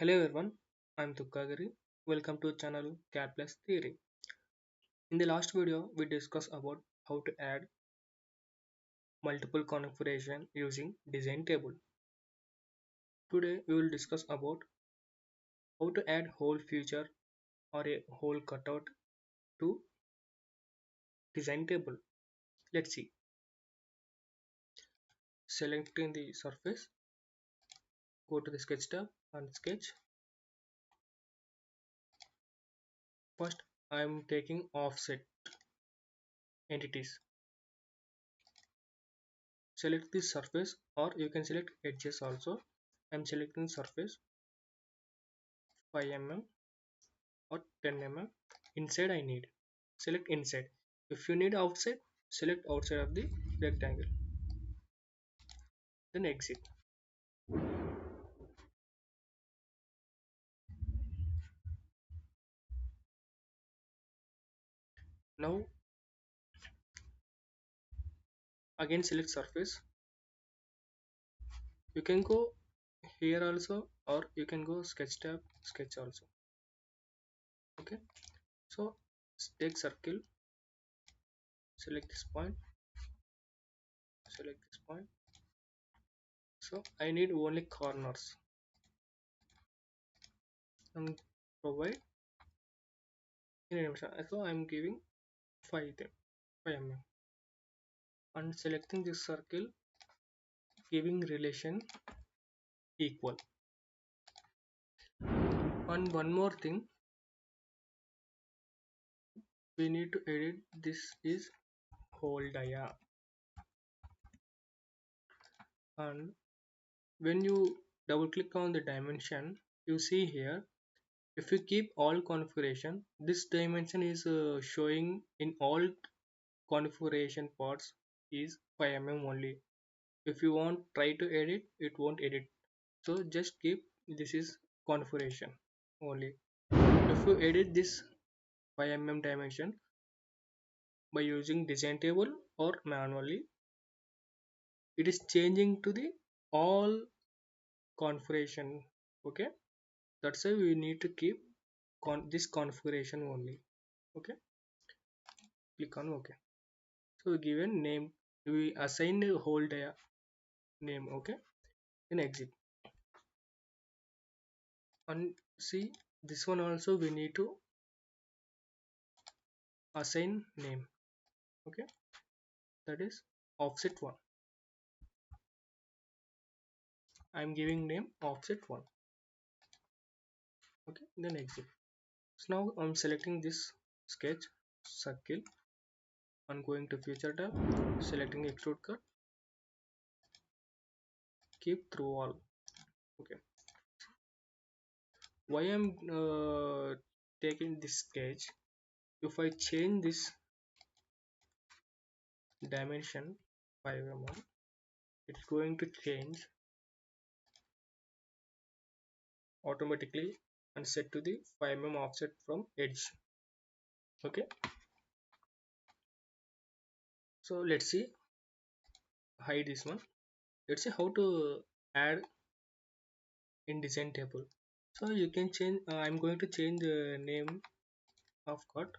Hello everyone, I'm Tukkagiri. Welcome to channel Cadd+Theory. In the last video, we discussed about how to add multiple configuration using design table. Today we will discuss about how to add whole feature or a whole cutout to design table. Let's see. Selecting the surface, go to the sketch tab and sketch. First, I'm taking offset entities. Select the surface or you can select edges also. I'm selecting surface 5 mm or 10 mm. Inside I need, select inside. If you need outside, select outside of the rectangle, then exit. Now again select surface. You can go here also or you can go sketch tab, sketch also. Okay, so take circle, select this point, select this point. So I need only corners and provide in animation. So I'm giving 5 them 5 mm and selecting this circle, giving relation equal. And one more thing, we need to edit this is whole dia. And when you double click on the dimension, you see here, if you keep all configuration, this dimension is showing in all configuration parts is 5 mm only. If you want try to edit, it won't edit. So just keep this is configuration only. If you edit this 5 mm dimension by using design table or manually, it is changing to the all configuration. Okay, that's why we need to keep this configuration only. Okay, click on OK. So given name, we assign a whole name. Okay, then exit. And see, this one also we need to assign name. Okay, that is offset 1. I'm giving name offset 1. Okay, then exit. So now I'm selecting this sketch circle and going to feature tab, selecting extrude cut, keep through all. Okay, why I'm taking this sketch, if I change this dimension 5 mm, it's going to change automatically and set to the 5 mm offset from edge. Okay, so let's see, hide this one. Let's see how to add in design table. So you can change, I'm going to change the name of cut,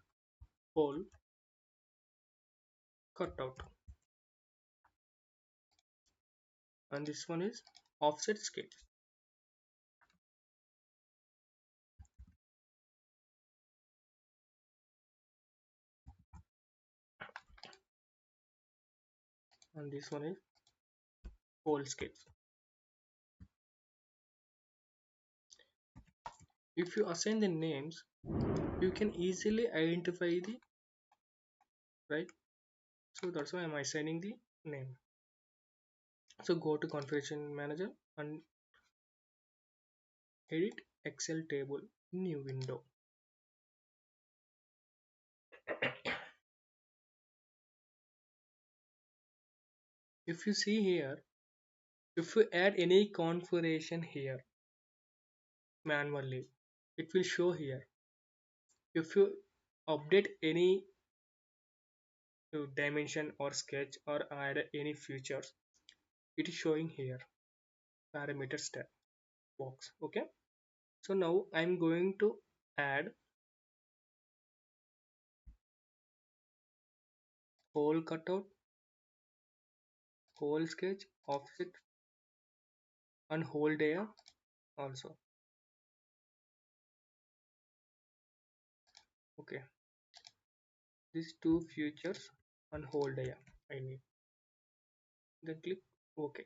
whole cutout, and this one is offset sketch. And this one is whole sketch. If you assign the names, you can easily identify the right. So that's why I'm assigning the name. So go to configuration manager and edit Excel table, new window. If you see here, if you add any configuration here manually, it will show here. If you update any dimension or sketch or add any features, it is showing here parameters tab box. Okay, So now I'm going to add whole cutout, whole sketch, offset, and whole layer also. Okay, these two features and whole layer I need. Then click OK.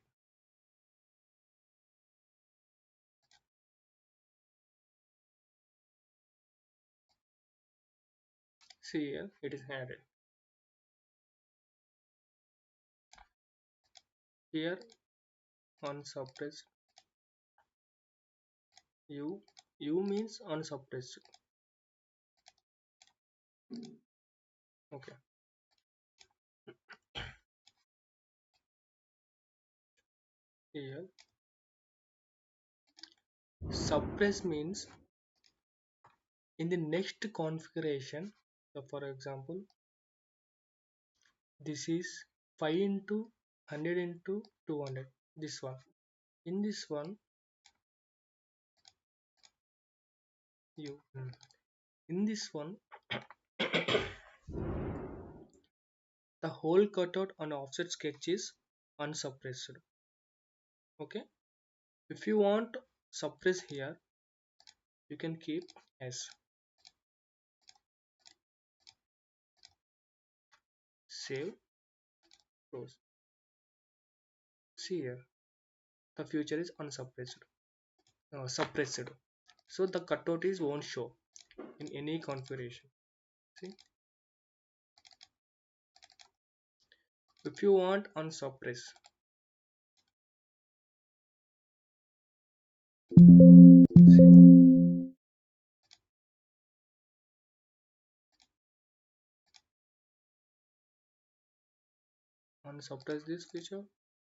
See here, it is added. Here unsuppressed U. U means unsuppressed. Okay. Here suppress means in the next configuration. So for example, this is 5 into 100 into 200. This one. In this one, you. In this one, the whole cutout and offset sketch is unsuppressed. Okay. If you want suppress here, you can keep S. Save. Close. See here, the future is unsuppressed. Suppressed. So the cutout is won't show in any configuration. See, if you want unsuppress, see, unsuppress this feature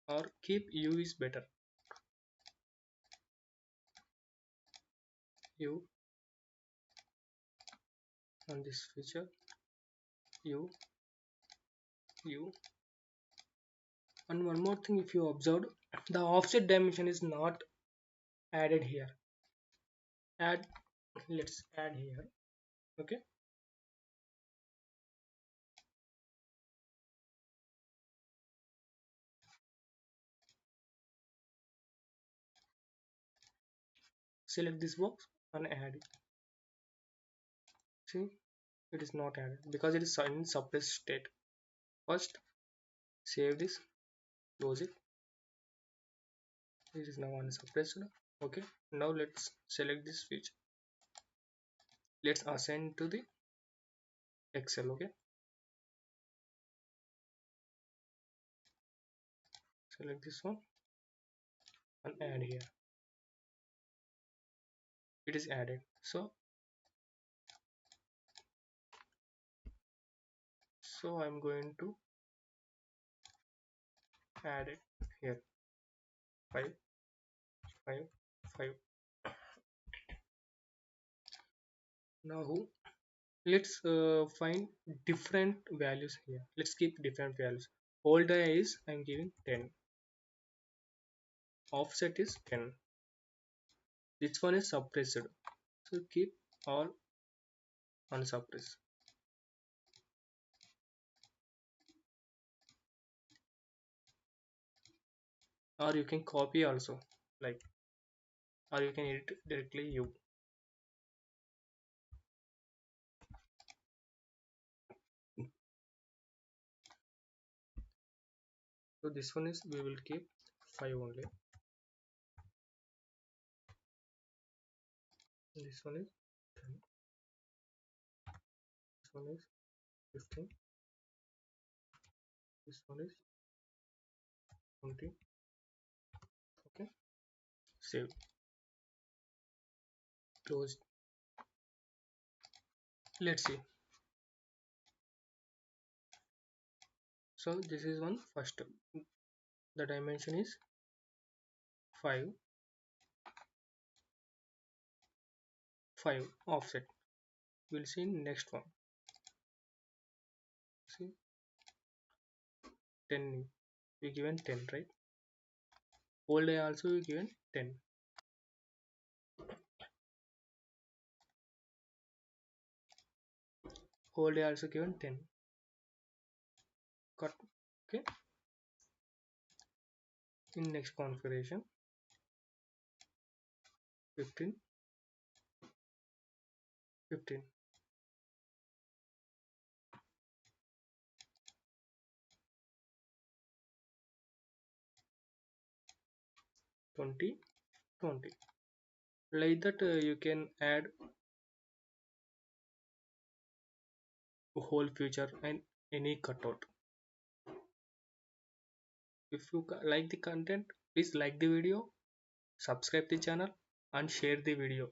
or keep U is better. U on this feature, U, U. And one more thing, if you observed, the offset dimension is not added here. Add, let's add here. Okay. Select this box and add it. See, it is not added because it is in suppressed state. First, save this, close it. It is now unsuppressed. Okay. Now let's select this feature. Let's assign to the Excel. Okay. Select this one and add here. It is added. So I'm going to add it here. 5, 5, 5. Now let's find different values here. Let's keep different values. Old is I'm giving 10. Offset is 10. This one is suppressed. So keep all unsuppressed. Or you can copy also, like, or you can edit directly you. So this one is we will keep 5 only. This one is 10. This one is 15. This one is 20. Okay. Save. Close. Let's see. So this is one first. The dimension is 5. 5 offset. We'll see next one. See, 10. We given 10, right? Whole day also we given 10. whole day also given 10. Cut. Okay. In next configuration, 15, 15, 20, 20. Like that, you can add a whole feature and any cutout. If you like the content, please like the video, subscribe the channel, and share the video.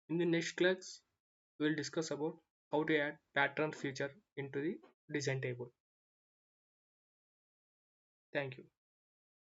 In the next class, we will discuss about how to add pattern feature into the design table. Thank you.